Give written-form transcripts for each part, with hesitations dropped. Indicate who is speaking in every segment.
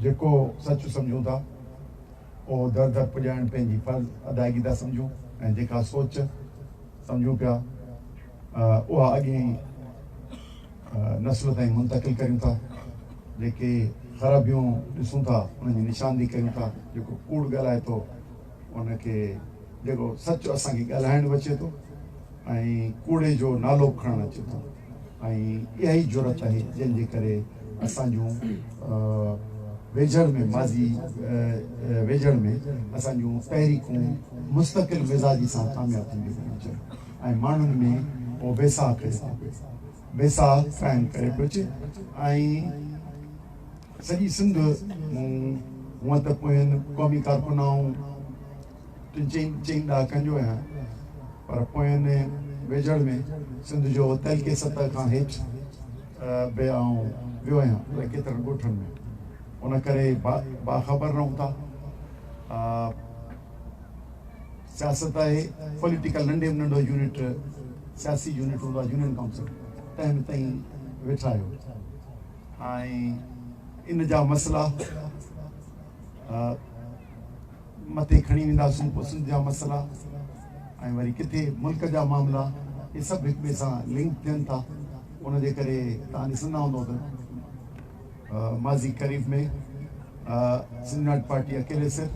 Speaker 1: जेको सच सम्झूं था उहो दर दर पुॼाइण पंहिंजी फर्ज़ अदायगी था सम्झूं ऐं जेका सोच सम्झूं पिया उहा अॻे नस्ल ताईं मुंतक़िल करियूं था। जेके ख़राबियूं ॾिसूं था उनजी निशानदी करियूं था। जेको कूड़ ॻाल्हाए थो उनखे जेको सच असांखे ॻाल्हाइण बि अचे थो ऐं कूड़े जो नालो खणणु अचे थो ऐं इहा ई ज़रूरत आहे जंहिंजे करे असां जूं वेझड़ में माज़ी वेझड़ में असां जूं तहरीकूं मुस्तक़िल मिज़ाजी सां कामयाबु थींदियूं वञनि ऐं माण्हुनि में उहो बेसाह करे बेसाह क़ाइमु करे पियो अचे। ऐं सॼी सिंध हूअं त पोयनि क़ौमी कारकुनाऊं चईं ॾहाकनि जो आहियां पर पोयनि वेझड़ में सिंध जो तहलके सतह खां हेठि बि आउं वियो आहियां अलाए केतिरनि ॻोठनि में। उन करे बाख़बर रहूं था। सियासत आहे पॉलिटिकल नंढे में नंढो यूनिट सियासी यूनिट हूंदो आहे यूनियन काउंसिल तंहिं ताईं वेठा आहियो ऐं इन जा मसइला मथे खणी वेंदासीं। पोइ सिंध जा मसइला ऐं वरी किथे मुल्क जा मामला इहे सभु हिक ॿिए सां लिंक थियनि था। उनजे करे तव्हां ॾिसंदा हूंदव त माज़ी क़रीब में सिंध नाट पार्टी अकेले सिर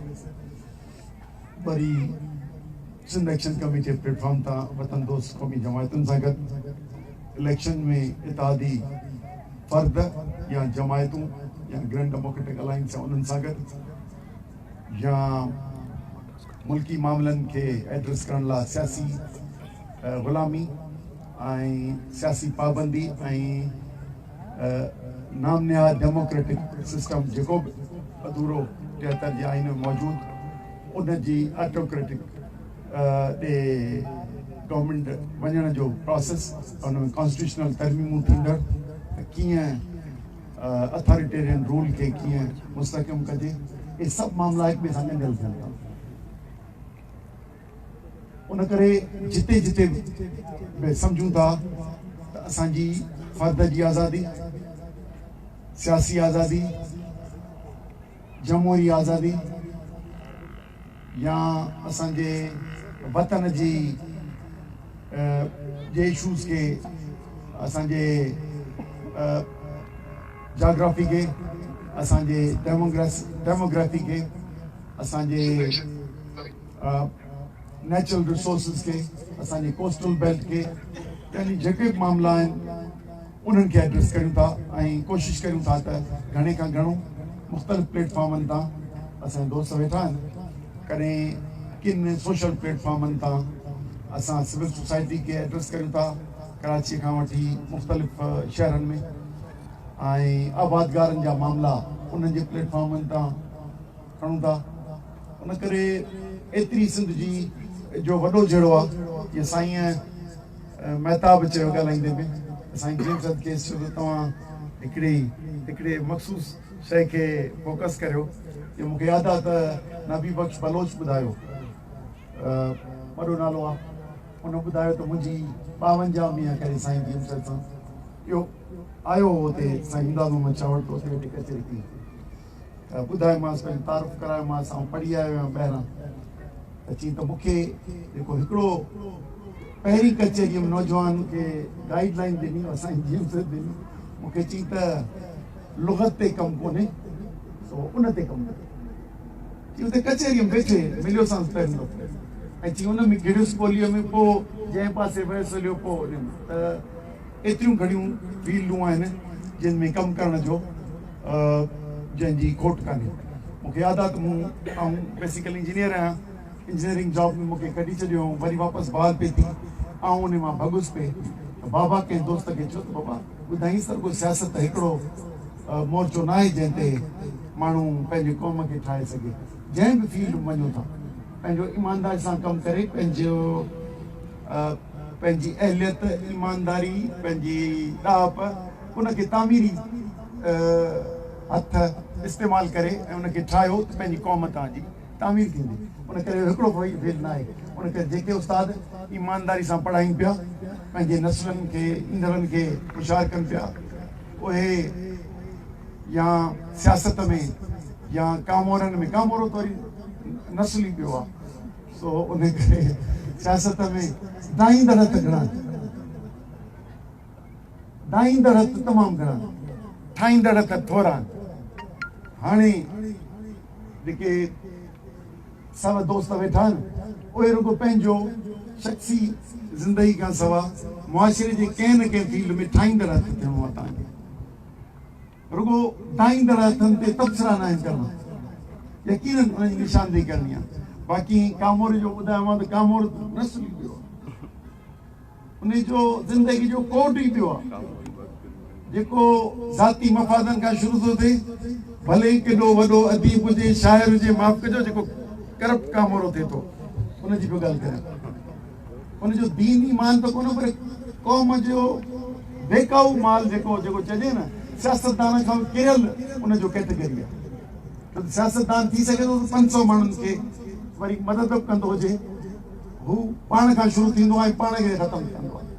Speaker 1: वरी सिंध एक्शन कमेटी प्लेटफॉर्म तां वतन दोस्त क़ौमी जमायतुनि सां गॾु इलेक्शन में इत्तेहादी फ़र्द या जमायतूं या ग्रैंड डेमोक्रेटिक अलायंस या उन्हनि सां गॾु या मुल्की मामलनि खे एड्रेस करण लाइ सियासी ग़ुलामी ऐं सियासी पाबंदी ऐं नाम निहाद डेमोक्रेटिक सिस्टम जेको बि अधूरो 73 जे आइन में मौजूदु उनजी ऑटोक्रेटिक ॾे गवर्नमेंट वञण जो प्रोसेस उन में कॉन्स्टिट्यूशनल तरमीमूं थींदड़ त कीअं अथॉरिटेरियन रूल खे कीअं मुस्तहकम कजे इहे सभु मामला हिक ॿिए सां ॻंढियल थियनि था। उन करे जिते जिते बि सम्झूं था त असांजी फ़र्द जी आज़ादी सियासी आज़ादी जमहूरी आज़ादी या असांजे वतन जी जे इशूज़ खे असांजे जाग्राफी खे असांजे डेमोग्राफी खे असांजे नेचुरल रिसोर्सिस खे असांजे कोस्टल बेल्ट खे यानी जेके बि मामला आहिनि उन्हनि खे एड्रेस करियूं था ऐं कोशिशि करियूं था त घणे खां घणो मुख़्तलिफ़ प्लेटफॉर्मनि तां असांजा दोस्त वेठा आहिनि। कॾहिं किन सोशल प्लेटफॉर्मनि तां असां सिविल सोसाइटी खे एड्रेस करियूं था कराची खां वठी मुख़्तलिफ़ शहरनि में ऐं आबादगारनि जा मामला उन्हनि जे प्लेटफॉर्मनि तां खणूं था। उन करे एतिरी सिंध जी जो वॾो जहिड़ो आहे जीअं साईं महताब चयो ॻाल्हाईंदे में साईं जेम्स केस चयो त तव्हां हिकिड़े मख़सूस शइ खे फोकस करियो कि मूंखे यादि आहे त नबी बख्श बलोच ॿुधायो वॾो नालो आहे उन ॿुधायो त मुंहिंजी 52 मींहं करे साईं जेम्स सां इहो आयो हुते साईं इमदाद मोहम्मद चावड़ तो हुते वेठी कचहरी थी त ॿुधायोमांसि पंहिंजो तारुफ़ करायोमांसि ऐं पढ़ी आयो आहियां ॿाहिरां त चई त मूंखे जेको हिकिड़ो पहिरीं कचहरीअ में नौजवान खे गाइडलाइन ॾिनी असांजी जेम्स ॾिनी मूंखे चई त लुग़त ते कमु कोन्हे सो उन ते कमु करे चई उते कचहरीअ में वेठे मिलियो सांस पहिरियों दफ़ो ऐं चई उन में गिड़ियुसि ॿोलीअ में पोइ जंहिं पासे वियुसि हलियो पोइ त एतिरियूं घणियूं फील्डूं आहिनि जिन में कमु करण जो जंहिंजी खोट कान्हे। मूंखे यादि आहे त मूं ऐं बेसिकली इंजीनियर आहियां इंजीनियरिंग जॉब में मूंखे कढी छॾियो वरी वापसि बहाल पई थी ऐं उन मां भॻुसि पे बाबा कंहिं दोस्त खे चयो त बाबा ॿुधाईंसि त रुॻो सियासत हिकिड़ो मोर्चो न आहे जंहिं ते माण्हू पंहिंजे क़ौम खे ठाहे सघे। जंहिं बि फील्ड में वञो था पंहिंजो ईमानदारी सां कमु करे पंहिंजी अहलियत ईमानदारी पंहिंजी ॾाप उनखे तामीरी हथ इस्तेमालु करे ऐं उनखे ठाहियो त पंहिंजी क़ौम तव्हांजी तामीर थींदी। उन करे हिकिड़ो फील्ड न आहे। उन करे जेके उस्ताद ईमानदारी सां पढ़ाइनि पिया पंहिंजे नस्लनि खे ईंदड़नि खे होशियारु कनि पिया उहे या सियासत में या कामोरनि में कामोरो तो वरी नस्ली पियो आहे सो उन करे सियासत में दाईंदड़ हथ घणा दाईंदड़ हथ तमामु घणा ठाहींदड़ हथ थोरा हाणे जेके सभ दोस्त वेठा आहिनि उहे रुगो पंहिंजो शख़्सी ज़िंदगी खां सवाइ मुआशिरे जे कंहिं न कंहिं फील्ड में ठाहींदड़ हथ थियणो आहे तव्हांखे रुगो दाईंदड़ हथनि ते तबसरा न आहिनि करणा यकीनन उनजी निशानदेही करणी आहे बाक़ी कामोर जो ॿुधायांव त कामोर नस्ली पियो आहे उन जो ज़िंदगी जो कोड ई पियो आहे जेको ज़ाती मफ़ादनि खां शुरू थो थिए भले केॾो वॾो अदीब हुजे शाइर हुजे माफ़ कजो जेको करप्ट कामोरो थिए थो उनजी पियो ॻाल्हि कयां उनजो दीन ईमान त कोन पर क़ौम जो बेकाऊ माल जेको जेको चइजे न सियासतदान खां किरियल उनजो कैटेगरी आहे सियासतदान थी सघे थो 500 माण्हुनि खे वरी मदद कंदो हुजे हू पाण खां शुरू थींदो आहे पाण खे ख़तमु कंदो आहे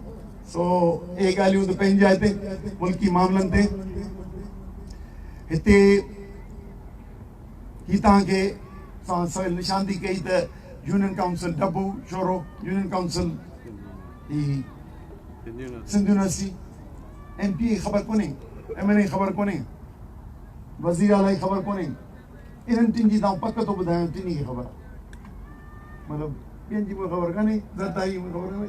Speaker 1: सो इहे ॻाल्हियूं त पंहिंजे जाइ ते मुल्की मामलनि ते हिते ही तव्हांखे सवेल निशानदी कई त union council Dabbu Shoro union council Sindh university MP खे ख़बर कोन्हे MNA खे ख़बर कोन्हे वज़ीर आला खे ख़बर कोन्हे इन्हनि टिनि जी तव्हां पक थो ॿुधायां टिनी खे ख़बर आहे मतिलबु ॿियनि जी मूंखे ख़बर कान्हे ज़रदाई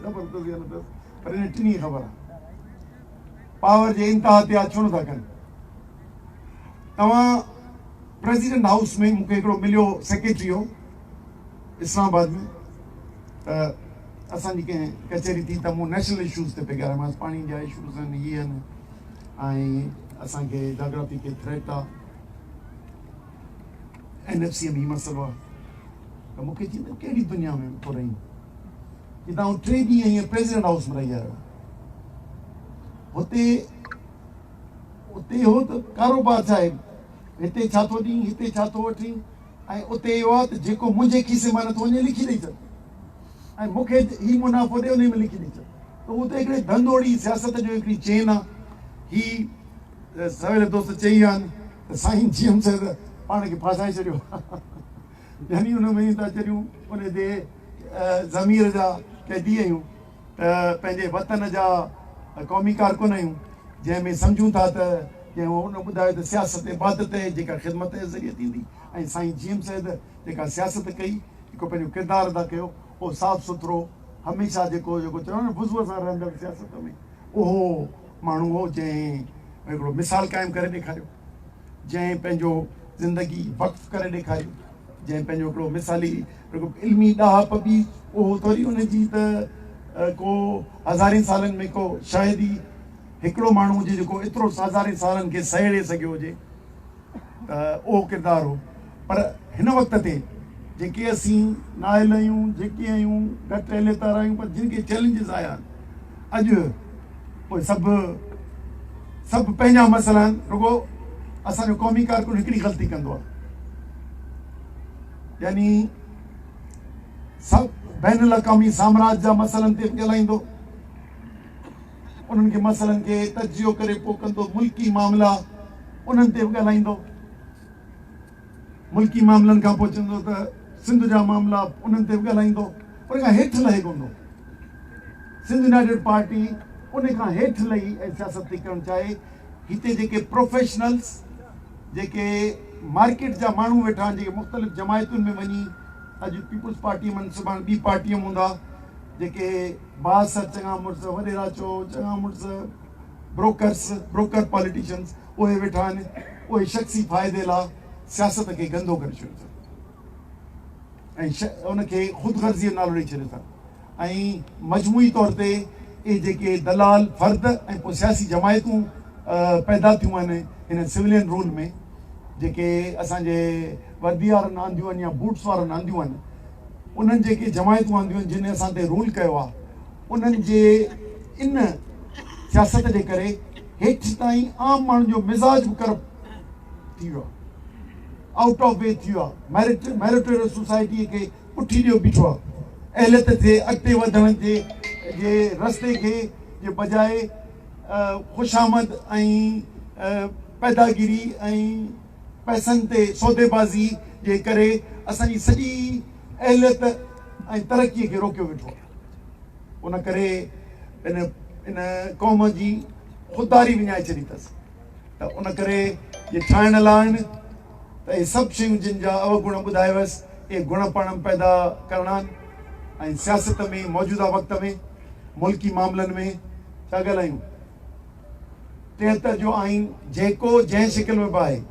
Speaker 1: ख़बर अथसि या न अथसि पर इन्हनि टिनी खे ख़बर आहे पावर जे इंतिहा ते आहे छो नथा कनि तव्हां प्रेसिडेंट हाउस में मूंखे हिकिड़ो मिलियो सेक्रेटरी हो इस्लामाबाद में त असांजी कंहिं कचहरी थी त मूं नेशनल इशूज़ ते पे ॻाल्हायोमांसि पाणी जा इशूज़ आहिनि इहे आहिनि ऐं असांखे जाग्राफी खे थ्रेट आहे NFC में ही मसइलो आहे त मूंखे चईंदा कहिड़ी दुनिया में थो रही की तव्हां 3 ॾींहं हीअं प्रेसिडेंट हाउस में रही आहियो हुते उते हो त कारोबार छा आहे हिते छा थो ॾीं हिते छा थो वठी ऐं उते इहो आहे त जेको मुंहिंजे खीसे मां नथो वञे लिखी ॾेई छॾ ऐं मूंखे ही मुनाफ़ो ॾे उन में लिखी ॾेई छॾ त उहो त हिकिड़े धंधोड़ी सियासत जो हिकिड़ी चेन आहे ही सवेल दोस्त चई विया आहिनि त साईं GM साहिब पाण खे फासाए छॾियो यानी उन में था चरियूं उन ते ज़मीर जा कैदी आहियूं त पंहिंजे वतन जा क़ौमी कारकुन आहियूं जंहिंमें सम्झूं था त जंहिं उन ॿुधायो त सियासत इबादत आहे जेका ख़िदमत जे ज़रिए थींदी ऐं साईं GM साहिब जेका सियासत कई हिकु पंहिंजो किरदारु अदा कयो उहो साफ़ सुथरो हमेशह जेको जेको चवणो न बुज़ुर्ग सां रहंदड़ सियासत में उहो माण्हू हो जंहिं हिकिड़ो मिसाल क़ाइमु करे ॾेखारियो जंहिं पंहिंजो ज़िंदगी वक़्फ़ करे ॾेखारियो जंहिं पंहिंजो हिकिड़ो मिसाली हिकिड़ो इल्मी ॾाहप बि उहो थोरी उनजी त को हज़ारे सालनि में को शायदि ई हिकिड़ो माण्हू हुजे जेको एतिरो हज़ारे सालनि खे सहेड़े सघियो हुजे त उहो किरदारु हो पर हिन वक़्त ते जेके असीं नाइल आहियूं जेके आहियूं घटि एलेतार आहियूं पर जिन खे चैलेंजिस आया आहिनि अॼु पोइ सभु पंहिंजा मसइला आहिनि रुगो असांजो क़ौमी कारकुन हिकिड़ी ग़लती कंदो आहे यानी सभु बैन अल-अक़वामी साम्राज्य जा मसइलनि ते ॻाल्हाईंदो उन्हनि खे मसइलनि खे तजियो करे पोइ कंदो मुल्की मामला उन्हनि ते बि ॻाल्हाईंदो मुल्की मामलनि खां पोइ चवंदो त सिंध जा मामला उन्हनि ते बि ॻाल्हाईंदो उन खां हेठि लहे कोन सिंध यूनाइटेड पार्टी उन खां हेठि लही ऐं सियासत थी करणु चाहे हिते जेके प्रोफेशनल्स जेके मार्केट जा माण्हू वेठा आहिनि जेके मुख़्तलिफ़ जमायतुनि में वञी अॼु पीपुल्स पार्टीअ में सुभाणे ॿी पार्टीअ में हूंदा जेके बास चङा मुड़ुस वॾेरा चओ चङा मुड़ुस ब्रोकर पॉलिटिशियंस उहे वेठा आहिनि उहे शख़्सी फ़ाइदे लाइ सियासत खे गंदो करे छॾियो अथनि ऐं उनखे ख़ुदगर्ज़ीअ जो नालो ॾेई छॾियो अथनि ऐं मजमूई तौर ते इहे जेके दलाल फ़र्द ऐं पोइ सियासी जमायतूं पैदा थियूं आहिनि हिन सिविलियन रूल में जेके असांजे वर्दी वारनि आंदियूं आहिनि या बूट्स वारनि आंदियूं आहिनि उन्हनि जेके जमायतूं आंदियूं आहिनि जिन असां ते रूल कयो आहे उन्हनि जे इन सियासत जे करे हेठि ताईं आम माण्हुनि जो मिज़ाज बि करप्ट थी वियो आहे आउट ऑफ वे थी वियो आहे मैरिटोरियल सोसाइटीअ खे पुठी ॾियो बीठो आहे अहलियत जे अॻिते वधण जे रस्ते खे जे बजाए ख़ुशामद ऐं पैदागिरी ऐं पैसनि ते सौदेबाज़ी जे करे असांजी सॼी अहलियत ऐं तरक़ीअ खे रोकियो वेठो आहे। उन करे इन क़ौम जी ख़ुददारी विञाए छॾी अथसि। त उन करे इहे ठाहिण लाइ आहिनि त इहे सभु शयूं जिन जा अवगुण ॿुधायवसि, इहे गुण पाण पैदा करणा आहिनि। ऐं सियासत में मौजूदा वक़्त में मुल्की मामलनि में छा ॻाल्हायूं, 73 जो आइन जेको जंहिं शिकिल में बि आहे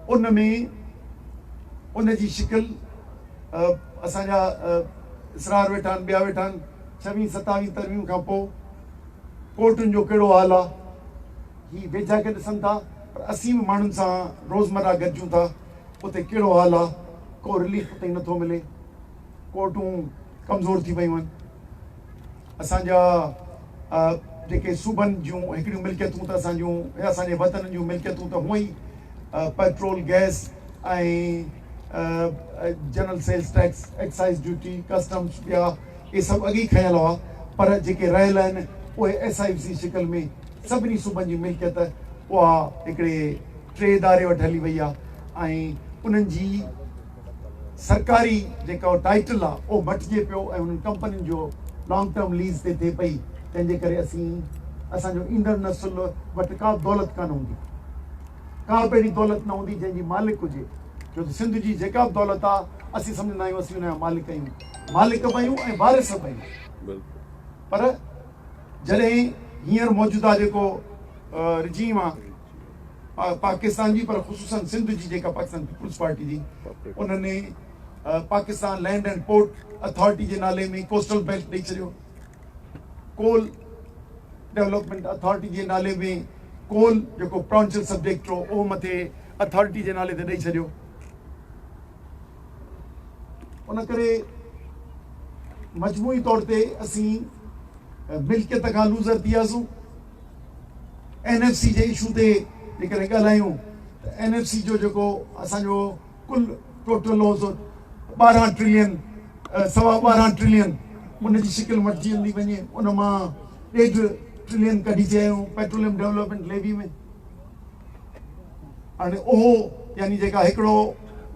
Speaker 1: उन में उन जी शिकिल असांजा इसरार वेठा आहिनि, ॿिया वेठा आहिनि, 26 27 तरमियूं खां पोइ कोर्टुनि जो कहिड़ो हाल आहे हीअ वेझा खे ॾिसनि था, पर असीं बि माण्हुनि सां रोज़मर्रा गॾिजूं था, उते कहिड़ो हाल आहे, को रिलीफ उते नथो मिले, कोर्टूं कमज़ोर थी वियूं आहिनि। असांजा जेके सूबनि जूं हिकिड़ियूं मिल्कियतूं त असांजूं असांजे वतन जूं मिल्कियतूं त हूअं ई पेट्रोल गैस ऐं general sales tax, excise duty, customs ॿिया इहे सभु अॻे ई खयल हुआ, पर जेके रहियल आहिनि उहे SIFC शिकिल में सभिनी सूबनि जी मिल्कियत उहा हिकिड़े टे इदारे वटि हली वई आहे ऐं उन्हनि जी सरकारी जेका टाइटल आहे उहो मटिजे पियो ऐं उन्हनि कंपनियुनि जो लॉन्ग टर्म लीज़ ते थिए पई। तंहिंजे करे असांजो ईंदड़ नसुल वटि का दौलत कान हूंदी, का बि अहिड़ी दौलत न हूंदी जंहिंजी मालिक हुजे, छो त सिंध जी जेका बि दौलत आहे असीं सम्झंदा आहियूं असीं हुनजा मालिक आहियूं, मालिक बि आहियूं ऐं वारिस बि आहियूं। पर जॾहिं हींअर मौजूदा जेको रिजीम आहे पाकिस्तान जी, पर ख़ुसूसन सिंध जी जेका पाकिस्तान पीपुल्स पार्टी जी, उन्हनि Pakistan land and port authority जे नाले में कोस्टल बेल्ट ॾेई छॾियो, कोल डेवलपमेंट अथॉरिटी जे नाले में कोल जेको प्रोविंशियल सब्जेक्ट हो उहो मथे अथॉरिटी जे नाले ते ॾेई छॾियो। उन करे मजमूई तौर ते असीं मिल्कियत खां लूज़र थी वियासीं। NFC जे इशू ते जेकॾहिं ॻाल्हायूं त NFC जो जेको असांजो कुल टोटल हो 12 ट्रिलियन 12.25 ट्रिलियन उन जी शिकिल मटिजी हली वञे, उन मां 1.5 ट्रिलियन कढी चयूं पेट्रोलियम डेवलपमेंट लेवी में। हाणे उहो यानी जेका हिकिड़ो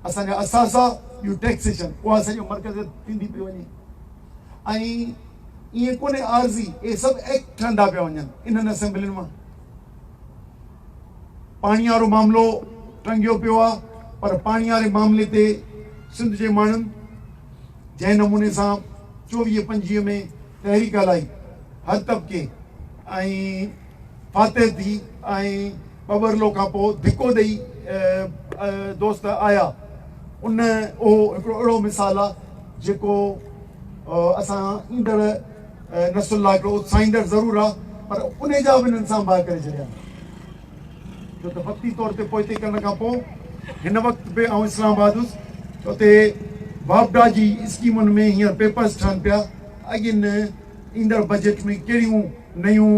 Speaker 1: असांजा असासा ॿियूं टैक्सेशन उहा असांजो मर्कज़ थींदी पई वञे ऐं ईअं कोन्हे आर्ज़ी, इहे सभु एक्ट ठहंदा पिया वञनि इन्हनि असेंबलियुनि मां। पाणी वारो मामिलो टंगियो पियो आहे, पर पाणी वारे मामले ते सिंध जे माण्हुनि जंहिं नमूने सां 24-25 में तहरीक हलाई, हर तबिके ऐं फातह थी ऐं बबरलो खां पोइ धिको ॾेई दोस्त आया, उन उहो हिकिड़ो अहिड़ो मिसाल आहे जेको असां ईंदड़ नसुल लाइ हिकिड़ो उत्साहींदड़ ज़रूरु आहे, पर उन जा बि इन्हनि सां भाउ करे छॾिया, छो त वक़्ती तौर ते पोइ करण खां पोइ हिन वक़्तु बि आउं इस्लामाबाद हुउसि त उते वापडा जी स्कीमुनि में हींअर पेपर्स ठहनि पिया, अॻिन ईंदड़ बजट में कहिड़ियूं नयूं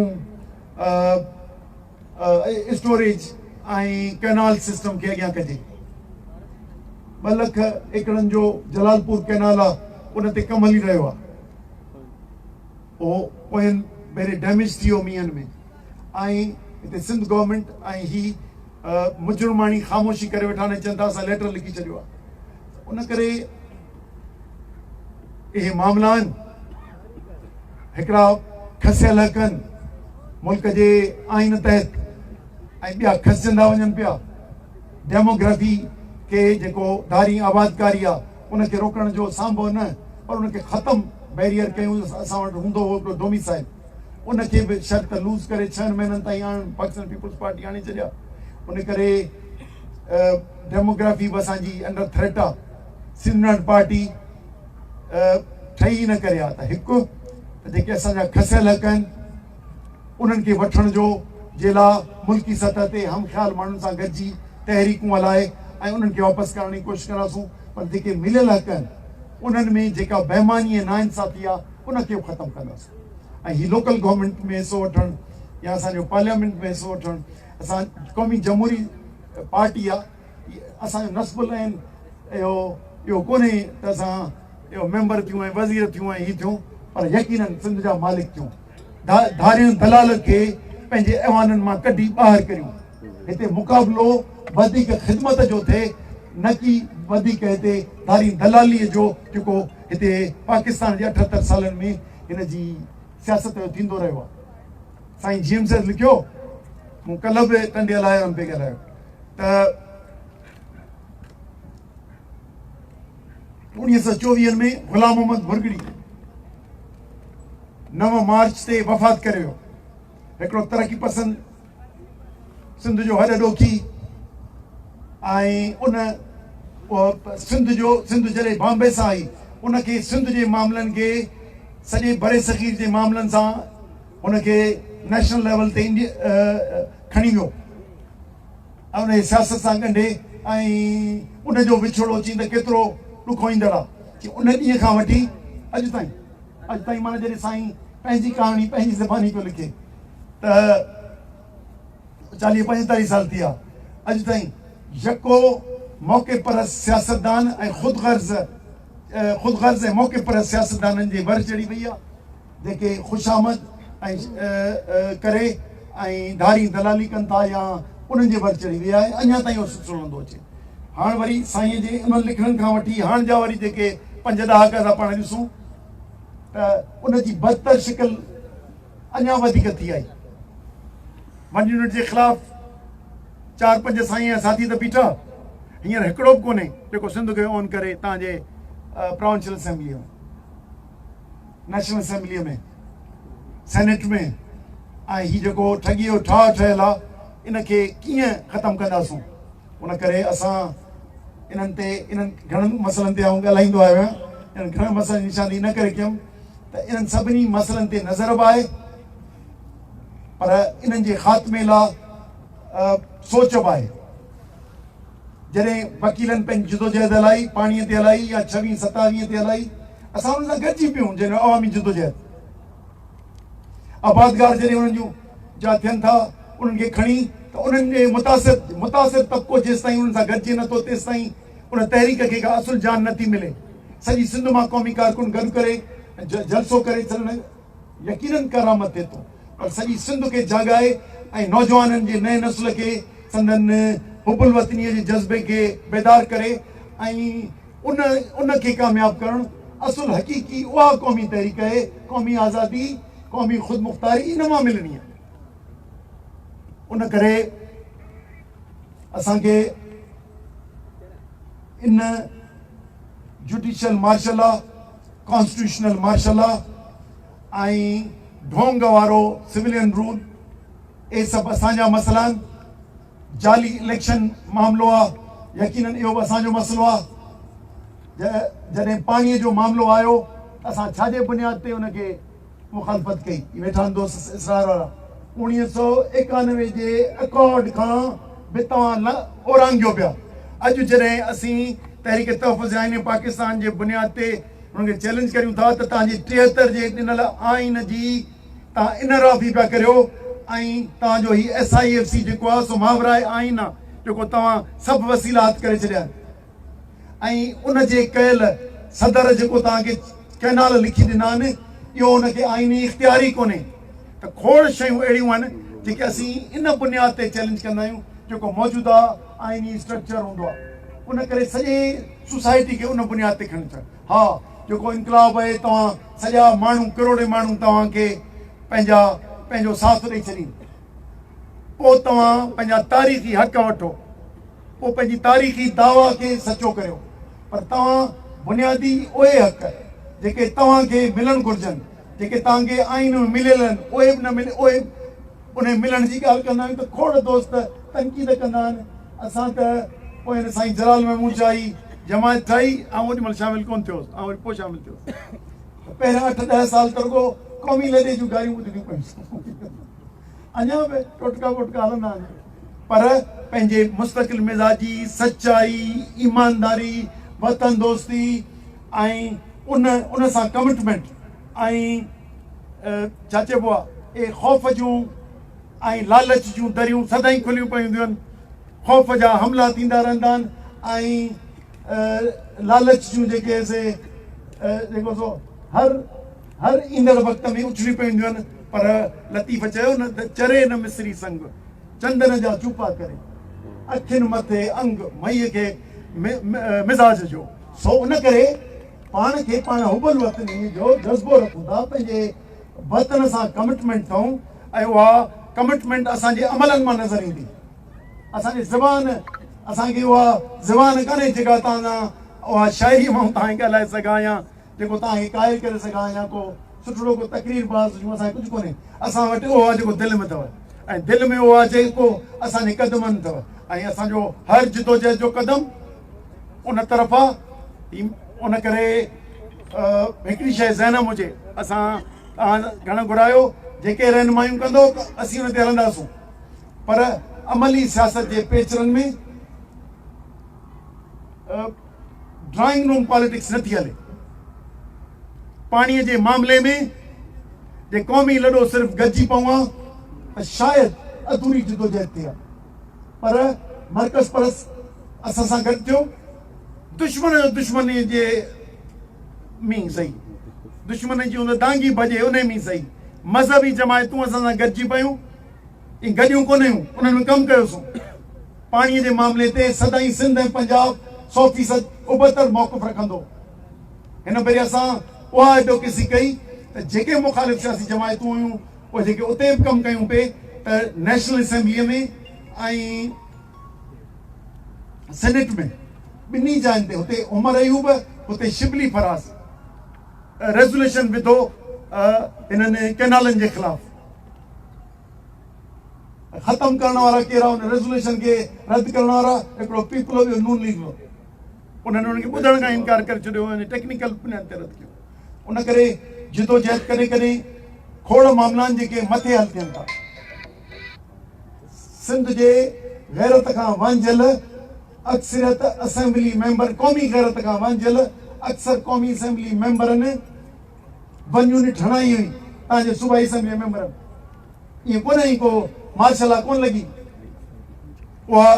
Speaker 1: स्टोरेज ऐं कैनाल सिस्टम खे अॻियां कजे। 2 लख एकड़नि जो जलालपुर कैनाल आहे, उन ते कमु हली रहियो आहे, उहो पोयनि भेरे डैमेज थी वियो मींहंनि में ऐं हिते सिंध गवर्नमेंट ऐं ही मुजरमाणी ख़ामोशी करे वेठा आहिनि, चवनि था असां लेटर लिखी छॾियो आहे। उन करे इहे मामला आहिनि हिकिड़ा खसियल हक़ आहिनि मुल्क जे आइन तहत ऐं ॿिया खसजंदा वञनि पिया। डेमोग्राफी खे जेको धारी आबादकारी आहे उनखे रोकण जो सांभो न, पर उनखे ख़तमु बैरियर कयूं। असां वटि हूंदो हो हिकिड़ो डोमिसाइल, उनखे बि शर्त लूज़ करे 6 महीननि ताईं हाणे पाकिस्तान पीपुल्स पार्टी आणे छॾिया। उन करे डेमोग्राफी बि असांजी अंडर थ्रेट आहे। सिंध पार्टी ठही न करे आहे त हिकु त जेके असांजा खसियल हक़ आहिनि उन्हनि खे वठण जो जे लाइ मुल्की सतह ते हम ख़्याल माण्हुनि सां गॾिजी तहरीकूं हलाए ऐं उन्हनि खे वापसि करण जी कोशिशि कंदासूं, पर जेके मिलियल हक़ आहिनि उन्हनि में जेका बेईमानी ऐं नाइंसाफ़ी आहे उनखे बि ख़तमु कंदासीं। ऐं हीअ लोकल गवर्नमेंट में हिसो वठणु या असांजो पार्लियामेंट में हिसो वठणु, असां क़ौमी जमहूरी पार्टी आहे, असांजो नस्बुल आहिनि, इहो कोन्हे त असां इहो मेंबर थियूं ऐं वज़ीर थियूं ऐं हीअ थियूं, पर यकीननि सिंध जा मालिक थियूं। धारियूं दलाल खे पंहिंजे ऐवाननि मां कढी ॿाहिरि करियूं हिते मुक़ाबिलो वधीक ख़िदमत जो थिए न कि वधीक हिते धारी दलालीअ जो जेको हिते पाकिस्तान जे 78 सालनि में हिन जी सियासत जो थींदो रहियो आहे। साईं जेम्स लिखियो, मूं कल्ह बि टंडियल आयो हुअमि पे ॻाल्हायो त 1924 में ग़ुलाम मोहम्मद बुरगड़ी 9 मार्च ते वफ़ात करे वियो। हिकिड़ो तरक़ी पसंद सिंध जो हॾ ॾोखी ऐं सिंध जॾहिं बॉम्बे सां आई उनखे सिंध जे मामलनि खे सॼे बरे सग़ीर जे मामलनि सां उनखे नेशनल लेवल ते खणी वियो ऐं उन सियासत सां ॻंढे ऐं उनजो विछोड़ो अची त केतिरो ॾुखो ईंदड़ आहे कि उन ॾींहं खां वठी अॼु ताईं माना जॾहिं साईं पंहिंजी कहाणी पंहिंजी ज़बानी पियो लिखे त 40-45 साल थी विया, अॼु ताईं यको मौक़े पर सियासतदान ऐं ख़ुदगर्ज़ ऐं मौक़े पर सियासतदाननि जे वर चढ़ी वई आहे जेके ख़ुशामद ऐं करे ऐं धारी दलाली कनि था या उन्हनि जे वर चढ़ी वई आहे। अञा ताईं उहो सिलसिलो हलंदो अचे। हाणे वरी साईं जे उन्हनि लिखणनि खां वठी हाणे जा वरी जेके 5 ॾहाका था पाण ॾिसूं त उनजी बदतर शिकिल अञा वधीक थी आई। 1 यूनिट जे ख़िलाफ़ 4-5 साईं साथी त बीठा, हींअर हिकिड़ो बि कोन्हे जेको सिंध खे ओन करे तव्हांजे प्रोविंशियल असेंबलीअ में, नेशनल असेंबलीअ में, सेनेट में। ऐं हीउ जेको ठॻीअ जो ठाह ठहियलु आहे इनखे कीअं ख़तमु कंदासूं। उन करे असां इन्हनि घणनि मसइलनि ते आऊं ॻाल्हाईंदो आहियो आहियां, इन्हनि घणनि मसइलनि जी निशानी न करे कयुमि त इन्हनि सभिनी मसइलनि ते नज़र बि आहे पर इन्हनि जे ख़ात्मे लाइ सोच बि आहे। जॾहिं वकीलनि पंहिंजी जिदोजहद हलाई पाणीअ ते हलाई या 26-27 ते हलाई असां उन्हनि सां गॾिजी पियूं जॾहिं अवामी जिदोजहद आबादगार जॾहिं उन्हनि जूं जा थियनि था उन्हनि खे खणी त उन्हनि जे मुतासिर तबिको जेसि ताईं उन्हनि सां गॾिजे नथो तेसि ताईं उन तहरीक खे का असुल जान नथी मिले। सॼी सिंध मां क़ौमी कारकुन गॾु करे जलसो करे छॾणु यकीननि करामत थिए थो पर सॼी सिंध खे जाॻाए ऐं नौजवाननि जे नए नस्ल खे संदनि हुबुल वतनीअ जे जज़्बे खे बेदार करे ऐं उनखे कामयाबु करणु असुल हक़ीक़ी उहा क़ौमी तहरीक आहे। क़ौमी आज़ादी क़ौमी ख़ुदमुख़्तारी इन मां मिलणी आहे। उन करे असांखे इन जुडिशियल मार्शल आहे, कॉन्स्टिट्यूशनल मार्शल आहे ऐं ढोंग वारो सिविलियन रूल इहे सभु असांजा मसइला आहिनि। जाली इलेक्शन मामिलो आहे, यकीननि इहो बि असांजो मसइलो आहे। जॾहिं पाणीअ जो मामिलो आयो त असां छाजे बुनियाद ते उनखे मुखालफ़त कई। वेठा आहिनि दोस्त इसरार वारा। 1991 जे अकॉर्ड खां बि तव्हां ओरांगियो पिया। अॼु जॾहिं असीं तहरीक तहफ़ुज़ आइन पाकिस्तान जे बुनियाद ते उनखे चैलेंज करियूं था त तव्हांजी 73 जे ॾिनल आइन जी तव्हां इनराफ़ी पिया करियो ऐं तव्हांजो ही SIFC जेको आहे सो मावराए आइन आहे जेको तव्हां सभु वसीलात करे छॾिया ऐं उनजे कयल सदर जेको तव्हांखे कैनाल लिखी ॾिना आहिनि इहो उनखे आइनी इख़्तियारी कोन्हे। त खोड़ शयूं अहिड़ियूं आहिनि जेके असीं इन बुनियाद ते चैलेंज कंदा आहियूं जेको मौजूदा आइनी स्ट्रक्चर हूंदो आहे। उन करे सॼी सोसाइटी खे उन बुनियाद ते खणी अचणु। हा जेको इनकलाब आहे तव्हां सॼा माण्हू करोड़े माण्हू तव्हांखे पंहिंजो साथ ॾेई छॾीनि पोइ तव्हां पंहिंजा तारीख़ी हक़ वठो पोइ पंहिंजी तारीख़ी दावा खे सचो करियो पर तव्हां बुनियादी उहे हक़ जेके तव्हांखे मिलणु घुरिजनि जेके तव्हांखे आइन में मिलियल आहिनि उहे बि न मिले उहे उन मिलण जी ॻाल्हि कंदा आहियूं त खोड़ दोस्त तनक़ीद कंदा आहिनि। असां त पोइ हिन साईं जलाल महमूद शाही जमायत ठाही ऐं ओॾी महिल शामिलु कोन थियोसि ऐं वरी पोइ शामिलु थियोसि। पहिरियां 8-10 साल त रुॻो क़ौमी लॾे जूं ॻाल्हियूं ॿुधणियूं पयूं। अञा बि टोटका वोटका हलंदा आहिनि पर पंहिंजे मुस्तक़िल मिज़ाजी सचाई ईमानदारी वतन दोस्ती ऐं उन सां कमिटमेंट ऐं छा चइबो आहे ए ख़ौफ़ जूं ऐं लालच जूं दरियूं सदाईं खुलियूं पयूं हूंदियूं आहिनि। ख़ौफ़ जा हमला थींदा रहंदा आहिनि ऐं लालच जूं जेके से जेको सो हर ईंदड़ वक़्त में उछली पयूं हूंदियूं आहिनि पर लतीफ़ चयो न त चरे न मिस्री संग चंदन जा चूपा करे अखियुनि मथे अंग मईअ खे मिज़ाज जो सो उन करे पाण खे पाण हुबल वतनी जो जज़्बो रखूं था पंहिंजे वतन सां कमिटमेंट कयूं ऐं उहा कमिटमेंट असांजे अमलनि मां नज़र ईंदी असांजी ज़बान असांखे उहा ज़बान कान्हे जेका तव्हां उहा शाइरी मां तव्हांखे ॻाल्हाए सघां या जेको तव्हांखे क़ाइल करे सघां या को सुठो को तकरीर बाज़ हुजूं असांखे कुझु कोन्हे असां वटि उहो आहे जेको दिलि में अथव ऐं दिलि में उहो आहे जेको असांजे क़दमनि अथव ऐं असांजो हर जिदोजहद जो क़दम उन तरफ़ आहे उन करे हिकिड़ी शइ ज़हन में हुजे असां तव्हां घणो घुरायो जेके रहनुमायूं कंदो असीं उन ते हलंदासूं पर अमली सियासत जे पेचरनि में ड्राइंग रूम पॉलिटिक्स नथी हले पाणीअ जे मामले में जे क़ौमी लॾो सिर्फ़ु गॾिजी पऊं आहे त शायदि अधूरी जिदोजहद थिए पर मर्कज़ परस असां सां गॾु थियो दुश्मन जो दुश्मनी जे में सही दुश्मन जी हुन दांगी भॼे उन में सही मज़हबी जमायतूं असां सां गॾिजी पयूं ई गॾियूं कोन आहियूं उन्हनि में कमु कयोसीं पाणीअ जे मामले ते सदाईं सिंध ऐं पंजाब 100% उबतर मौक़िफ़ रखंदो हिन भेरे असां उहा एडवोकेसी कई त जेके मुखालिफ़ सियासी जमायतूं हुयूं उहे जेके उते बि कमु कयूं पिए त नेशनल असेंबलीअ में ऐं सेनेट में ॿिन्ही जायुनि ते हुते उमर अयूब हुते शिबली फराज़ रेज़ोल्यूशन विधो हिननि कैनालनि जे ख़िलाफ़ ख़तमु करण वारा कहिड़ा हुन रेज़ोल्यूशन खे रद्द करण वारा हिकिड़ो पीपल हुयो नून लीग जो उन्हनि उनखे ॿुधण खां इनकार करे छॾियो ऐं टेक्निकल बुनियाद ते रद्द कयो उन करे जिदोजहद कॾहिं कॾहिं खोड़ मामलानि जेके मथे हल थियनि था सिंध जे गैरत खां वांझियल अक्सरियत असेंबली मेंबर क़ौमी गैरत खां वांझियल अक्सर क़ौमी असेंबली मेंबरनि वन यूनिट हणाई हुई तव्हांजे सूबाई असेंबली मेंबरनि ईअं कोन्हे को मार्शल कोन लॻी उहा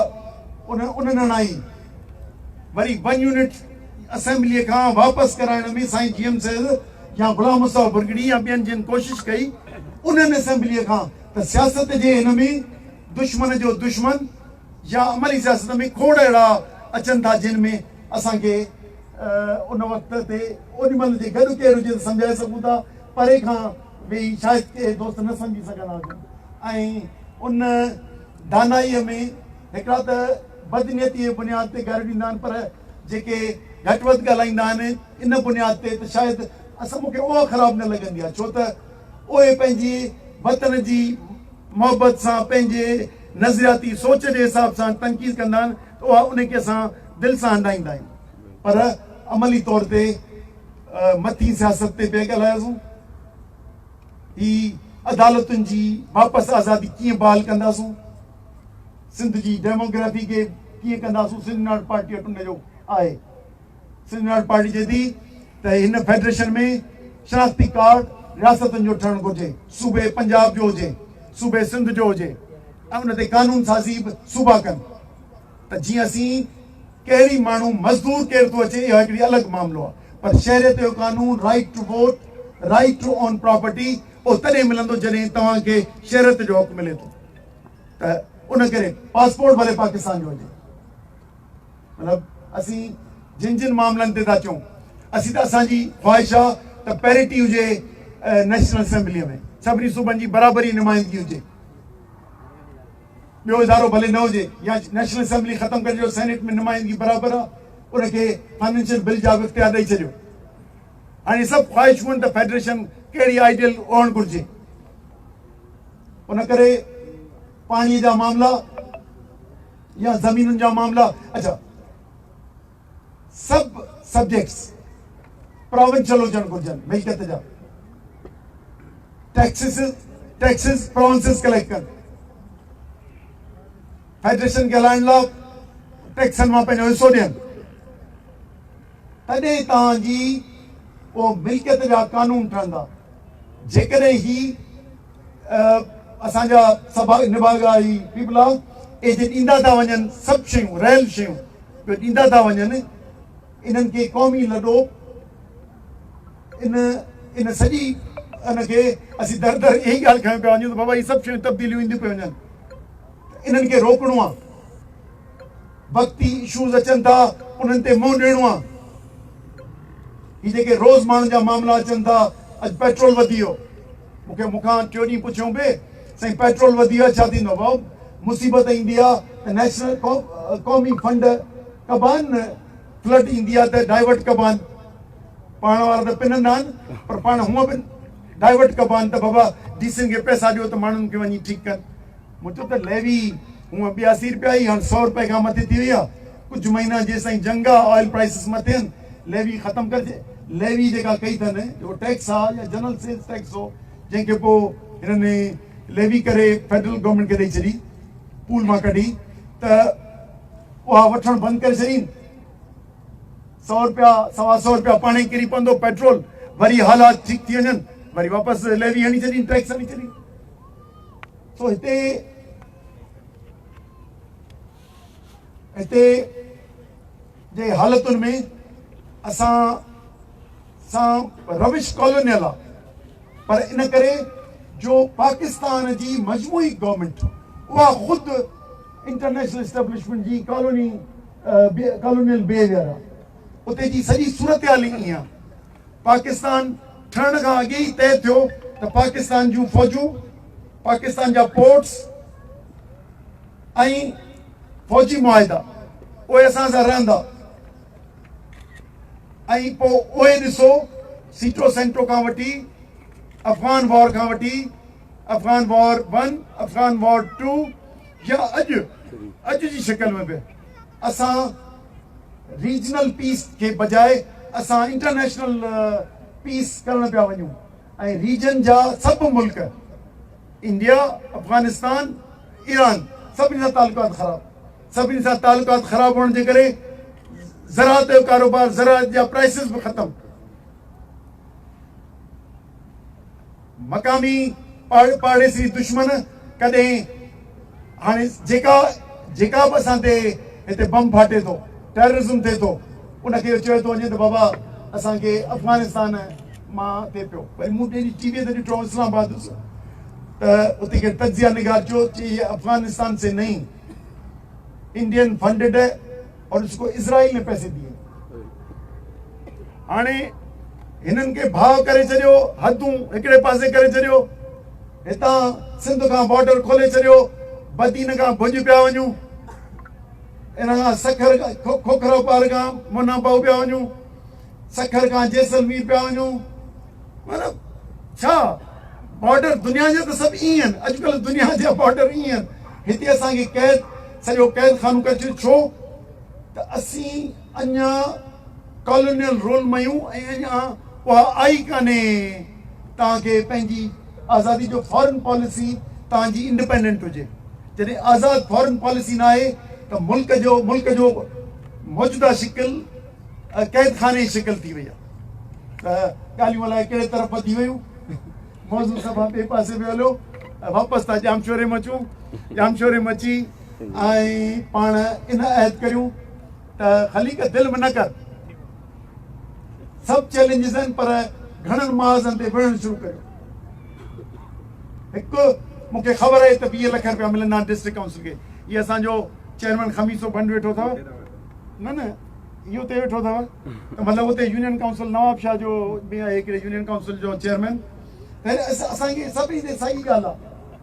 Speaker 1: उन्हनि हणाई वरी वन यूनिट असेंबलीअ खां वापसि कराइण में साईं जीएम साहिब या गुलाम मुस्तफ़ा बुरगड़ी या ॿियनि जिन कोशिशि कई उन्हनि असेंबलीअ खां त सियासत जे हिन में दुश्मन जो दुश्मन या अमली सियासत में खोड़ अहिड़ा अचनि था जिन में असांखे उन वक़्त ते ओॾीमहिल जे गॾु केरु हुजे त सम्झाए सघूं था परे खां वेही शायदि के दोस्त न सम्झी सघंदा हुजनि ऐं उन दानाईअ में हिकिड़ा त बदनियती जे बुनियाद ते गारियूं ॾींदा आहिनि पर जेके घटि वधि ॻाल्हाईंदा आहिनि इन बुनियाद ते त शायदि असां मूंखे उहा ख़राबु न लॻंदी आहे छो त उहे पंहिंजी वतन जी मोहबत सां पंहिंजे नज़रियाती सोच जे हिसाब सां तनक़ीद कंदा आहिनि त उहा उनखे असां दिलि सां हंडाईंदा आहियूं पर अमली तौर ते मथी सियासत ते पिया ॻाल्हायोसीं ही अदालतुनि जी वापसि आज़ादी कीअं बहाल कंदासूं सिंध जी डेमोग्राफी खे कीअं कंदासूं सिंध यूनाइटेड पार्टी वटि जो आहे सिंध यूनाइटेड पार्टी चए थी त हिन फेडरेशन में शनाख्ती कार्ड रियासतुनि जो ठहणु घुरिजे सूबे पंजाब जो हुजे सूबे सिंध जो हुजे ऐं उन ते कानून साज़ी बि सूबा कनि त जीअं असीं कहिड़ी माण्हू मज़दूर केरु थो अचे इहो हिकिड़ी अलॻि मामिलो आहे पर शहरियत जो कानून right to vote right to own property उहो तॾहिं मिलंदो जॾहिं तव्हांखे शहरियत जो हक़ मिले थो त उन करे पासपोर्ट भले पाकिस्तान जो हुजे मतिलबु असीं जिन जिन मामलनि ते था चऊं असीं त असांजी ख़्वाहिश आहे त पैरिटी हुजे नेशनल असेंबलीअ में सभिनी सूबनि जी बराबरी नुमाइंदगी हुजे ॿियो इदारो भले न हुजे या नेशनल असेंबली ख़तमु करे छॾियो सेनेट में नुमाइंदगी बराबरि आहे उनखे फाइनेंशियल बिल जा बि इख्तियार ॾेई छॾियो हाणे सभु ख़्वाहिशूं आहिनि त फेडरेशन कहिड़ी आइडियल हुअणु घुरिजे उन करे पाणीअ जा मामला या ज़मीनुनि जा मामला अच्छा सभु सब्जेक्ट्स प्रोविंशियल हुजणु घुरिजनि मिल्कियत जा टैक्सिस प्रोविंसिस कलेक्ट कनि फेडरेशन खे हलाइण लाइ टैक्सनि मां पंहिंजो हिसो ॾियनि तॾहिं तव्हांजी उहो मिल्कियत जा कानून ठहंदा जेकॾहिं ही असांजा सभा निभागा ही पीपल आहे एजे ॾींदा था वञनि सभु शयूं रहियल शयूं ॾींदा था वञनि इन्हनि खे क़ौमी लॾो इन सॼी इनखे असीं दर दर इहा ई ॻाल्हि खयूं पिया वञूं त बाबा इहे सभु शयूं तब्दीलियूं ईंदियूं पियूं वञनि इन्हनि खे रोकणो आहे। भक्ति इशूज़ अचनि था उन्हनि ते मुंहुं ॾियणो आहे। ही जेके रोज़ माण्हुनि जा मामला अचनि था, अॼु पेट्रोल वधी वियो, मूंखां 2 ॾींहं पुछियो बि साईं पेट्रोल वधी वियो छा थींदो? भाउ मुसीबत ईंदी आहे त नेशनल क़ौमी फंड कबान, फ्लड ईंदी आहे त डाइवर्ट कबान, पाण वारा त पिनंदा आहिनि पर पाण हूअं बि डाइवर्ट कबान त बाबा डीसन खे पैसा ॾियो त माण्हुनि खे वञी ठीकु कनि। मूं चयो त लेवी हूअं 82 रुपया ई हाणे 100 रुपए खां मथे थी वई आहे। कुझु महीना जेसिताईं जंग आहे, ऑयल प्राइसिस मथे आहिनि, लेवी ख़तमु करिजे। लेवी जेका कई अथनि जो टैक्स आहे या जनरल सेल्स टैक्स हो, जंहिंखे पोइ हिननि लेवी करे फेडरल गवर्नमेंट खे ॾेई छॾी, पूल मां कढी, त उहा वठणु बंदि करे छॾी। 100 रुपया 125 रुपया पाणे ई किरी पवंदो पेट्रोल, वरी हालात ठीकु थी वञनि वरी वापसि लेवी हणी छॾी, टैक्स हणी छॾी। सो हिते जे हालतुनि में असां रविश कॉलोनियल आहे, पर इन करे जो पाकिस्तान जी मजमूई गवर्नमेंट उहा ख़ुदि इंटरनेशनल एस्टेब्लिशमेंट जी कॉलोनियल बिहेवियर आहे। उते जी सॼी सूरत हाल ई ईअं आहे। पाकिस्तान ठहण खां अॻे ई तइ थियो त पाकिस्तान जूं फ़ौजूं, पाकिस्तान जा पोर्ट्स ऐं फ़ौजी मुआहिदा उहे असां सां रहंदा। ऐं पोइ उहे ॾिसो सीटो सेंटो खां वठी अफ़गान वॉर खां वठी अफ़गान वॉर 1, अफ़गान वॉर 2 या अॼु जी शिकल में बि असां रीजनल पीस के बजाए असां इंटरनेशनल पीस करण पिया वञूं। ऐं रीजन जा सभु मुल्क इंडिया, अफ़गानिस्तान, ईरान सभिनी सां तालुकात ख़राब, सभिनी सां तालुकात ख़राब हुअण जे करे ज़राअत जो कारोबार, ज़राअत जा प्राइसिस बि ख़तमु। मक़ामी पाड़ेसी दुश्मन कॾहिं हाणे जेका बि असां ते हिते बम फाटे थो, टेररिज़म थिए थो, उनखे चयो थो वञे त बाबा असांखे अफ़गानिस्तान मां थिए पियो। वरी मूं टीवीअ ते ॾिठो इस्लामाबाद त उते खे तजिया निगार चयो ये अफ़गानिस्तान से नहीं, इंडियन फंडेड है और उसको इज़राइल ने पैसे दिए। हाणे हिननि खे भाव करे छॾियो, हदूं हिकिड़े पासे करे छॾियो, हितां सिंध खां बॉर्डर खोले छॾियो, बदीन खां भुज पिया वञूं, इन खां सखर खोखरा पार खां मुनाबाऊ पिया वञूं, सखर खां जैसलमेर पिया वञूं। मतिलबु छा बॉर्डर दुनिया जा त सभु ईअं आहिनि। अॼुकल्ह दुनिया जा बॉर्डर ईअं आहिनि। हिते असांखे क़ैद सॼो क़ैद खानो करे छो त असीं अञा कॉलोनियल रोल में आहियूं ऐं अञा उहा आई कान्हे तव्हांखे पंहिंजी आज़ादी जो फॉरेन पॉलिसी तव्हांजी इंडिपेंडेंट हुजे। जॾहिं आज़ादु फॉरेन पॉलिसी न आहे त मुल्क जो मौजूदा शिकिल क़ैद खाने जी शिकिल थी वई आहे। त ॻाल्हियूं अलाए कहिड़े तरफ़ थी वियूं, मौज़ू सभु ॿिए पासे में हलियो, वापसि था जामशोरे में अचूं। जामशोरे में अची ऐं पाण इन अहद करियूं त ख़ाली दिलि में न कर, सभु चैलेंजिस आहिनि पर घणनि महाज़नि ते विढ़णु शुरू करियो। हिकु मूंखे ख़बर आहे त 20 लख रुपया मिलंदा डिस्ट्रिक्ट काउंसिल खे। इहे असांजो चेयरमैन खमीसो बंड वेठो अथव, न इहो उते वेठो अथव, त मतिलबु उते यूनियन काउंसिल नवाब शाह जो बि आहे हिकिड़े यूनियन काउंसिल जो चेयरमैन। असांखे सभई ते सही ॻाल्हि आहे।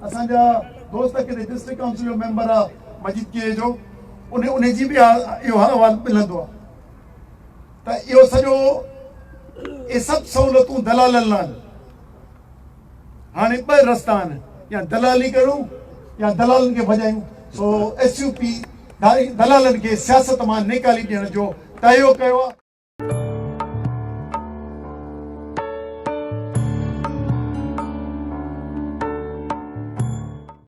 Speaker 1: असांजा दोस्त किथे डिस्ट्रिक्ट काउंसिल जो मेंबर आहे मजीद के जो, उन जी बि इहो अहवालु मिलंदो आहे। त इहो सॼो इहे सभु सहूलियतूं दलालनि लाइ आहिनि। हाणे 2 रस्ता आहिनि, या दलाली करूं या दलालनि खे भॼायूं। सो SUP दलालनि खे सियासत मां निकाली ॾियण जो तइयो कयो आहे।